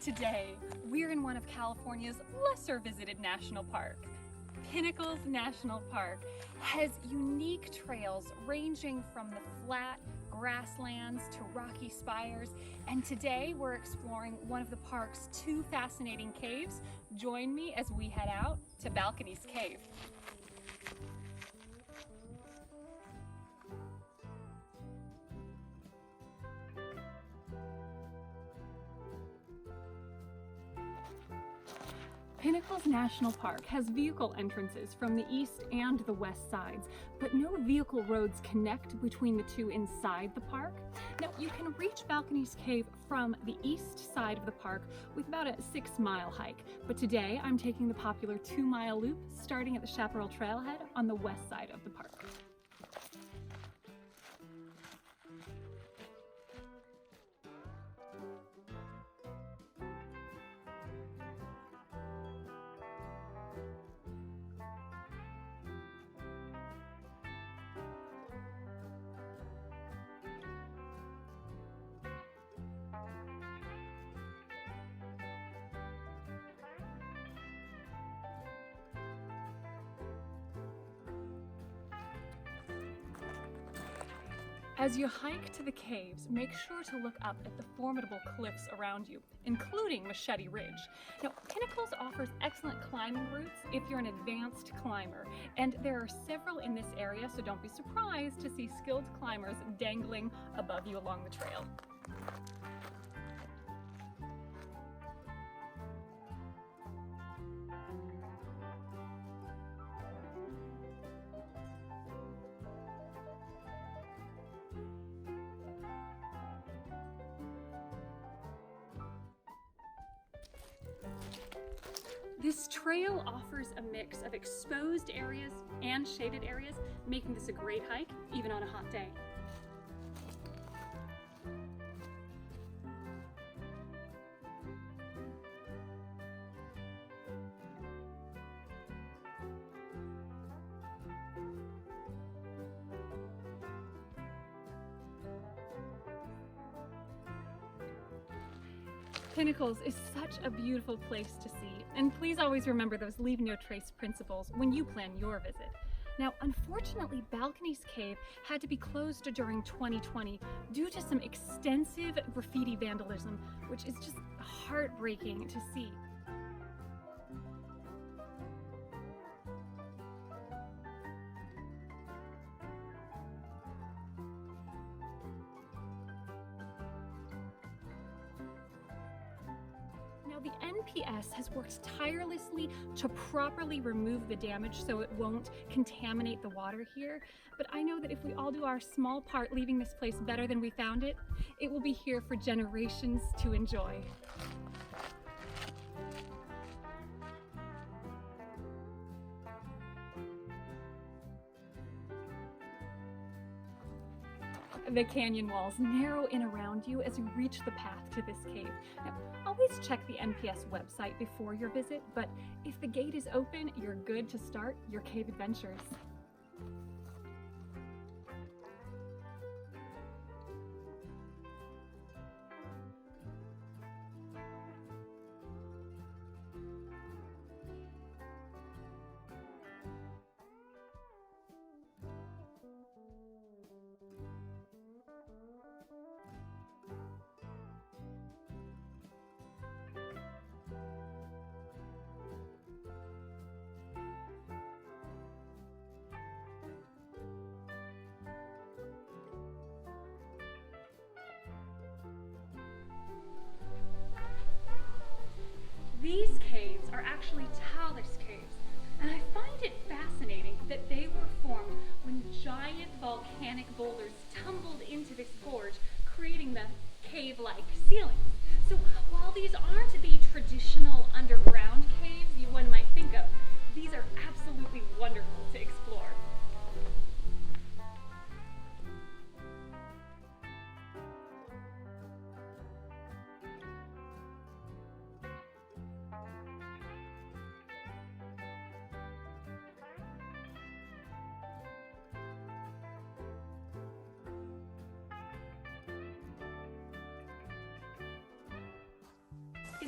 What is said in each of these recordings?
Today, we're in one of California's lesser visited national parks. Pinnacles National Park has unique trails ranging from the flat grasslands to rocky spires, and today we're exploring one of the park's two fascinating caves. Join me as we head out to Balconies Cave. Pinnacles National Park has vehicle entrances from the east and the west sides, but no vehicle roads connect between the two inside the park. Now, you can reach Balconies Cave from the east side of the park with about a 6-mile hike, but today I'm taking the popular 2-mile loop starting at the Chaparral Trailhead on the west side of the park. As you hike to the caves, make sure to look up at the formidable cliffs around you, including Machete Ridge. Now, Pinnacles offers excellent climbing routes if you're an advanced climber, and there are several in this area, so don't be surprised to see skilled climbers dangling above you along the trail. This trail offers a mix of exposed areas and shaded areas, making this a great hike, even on a hot day. Pinnacles is such a beautiful place to see, and please always remember those leave no trace principles when you plan your visit. Now, unfortunately, Balconies Cave had to be closed during 2020 due to some extensive graffiti vandalism, which is just heartbreaking to see. Now, the NPS has worked tirelessly to properly remove the damage so it won't contaminate the water here, but I know that if we all do our small part leaving this place better than we found it, it will be here for generations to enjoy. The canyon walls narrow in around you as you reach the path to this cave. Now, always check the NPS website before your visit, but if the gate is open, you're good to start your cave adventures.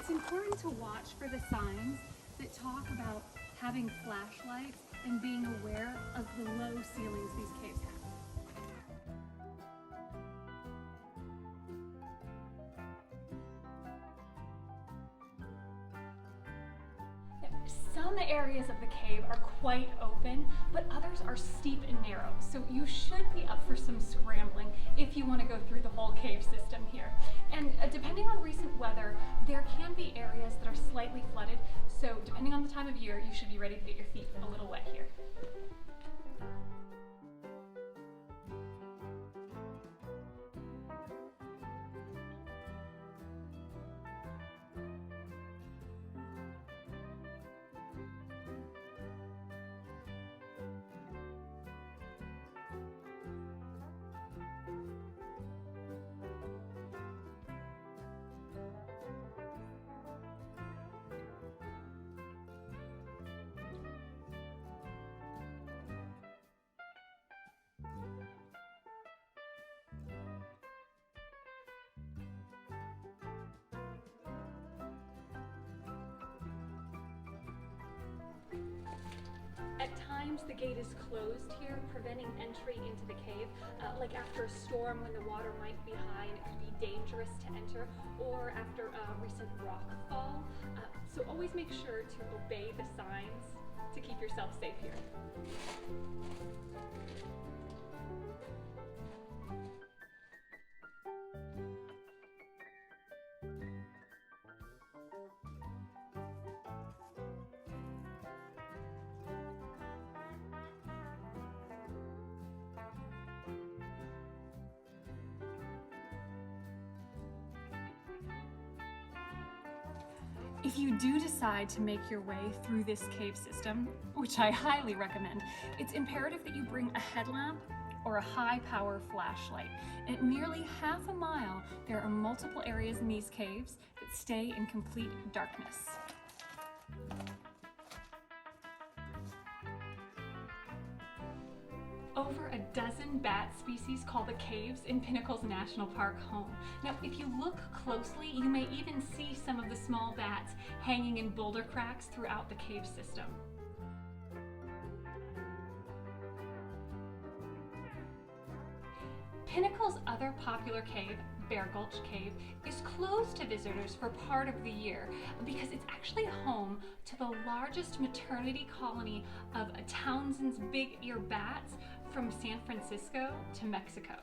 It's important to watch for the signs that talk about having flashlights and being aware of the low ceilings these caves have. Some areas of the cave are quite open, but others are steep and narrow, so you should be up for some scrambling if you want to go through the whole cave system here. And depending on recent weather, there can be areas that are slightly flooded, so depending on the time of year, you should be ready to get your feet a little wet here. At times the gate is closed here, preventing entry into the cave, like after a storm when the water might be high and it could be dangerous to enter, or after a recent rock fall. So always make sure to obey the signs to keep yourself safe here. If you do decide to make your way through this cave system, which I highly recommend, it's imperative that you bring a headlamp or a high-power flashlight. At nearly half a mile, there are multiple areas in these caves that stay in complete darkness. Over a dozen bat species call the caves in Pinnacles National Park home. Now, if you look closely, you may even see some of the small bats hanging in boulder cracks throughout the cave system. Pinnacle's other popular cave, Bear Gulch Cave, is closed to visitors for part of the year because it's actually home to the largest maternity colony of Townsend's big ear bats from San Francisco to Mexico.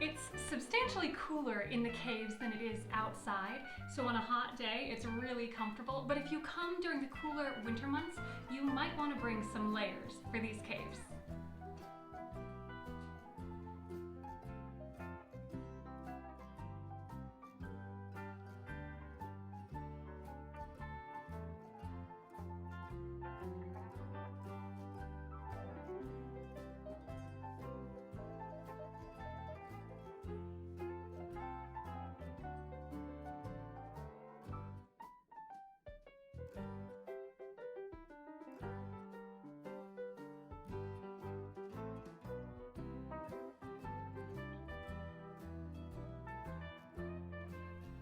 It's substantially cooler in the caves than it is outside, so on a hot day it's really comfortable, but if you come during the cooler winter months, you might want to bring some layers for these caves.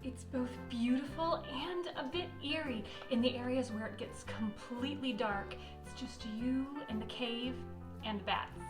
It's both beautiful and a bit eerie in the areas where it gets completely dark. It's just you and the cave and the bats.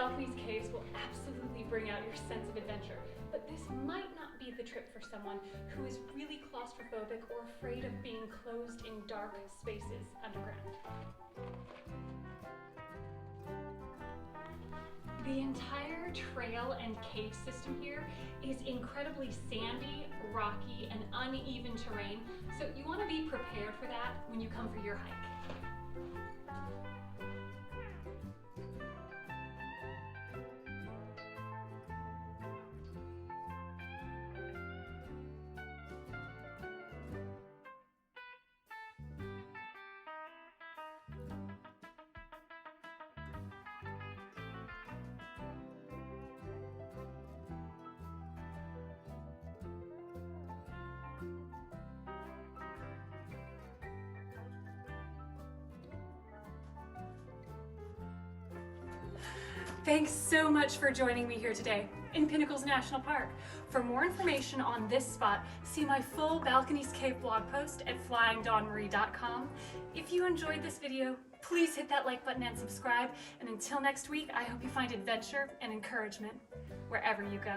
Balconies Caves will absolutely bring out your sense of adventure, but this might not be the trip for someone who is really claustrophobic or afraid of being closed in dark spaces underground. The entire trail and cave system here is incredibly sandy, rocky, and uneven terrain, so you want to be prepared for that when you come for your hike. Thanks so much for joining me here today in Pinnacles National Park. For more information on this spot, see my full Balconies Cave blog post at flyingdawnmarie.com. If you enjoyed this video, please hit that like button and subscribe. And until next week, I hope you find adventure and encouragement wherever you go.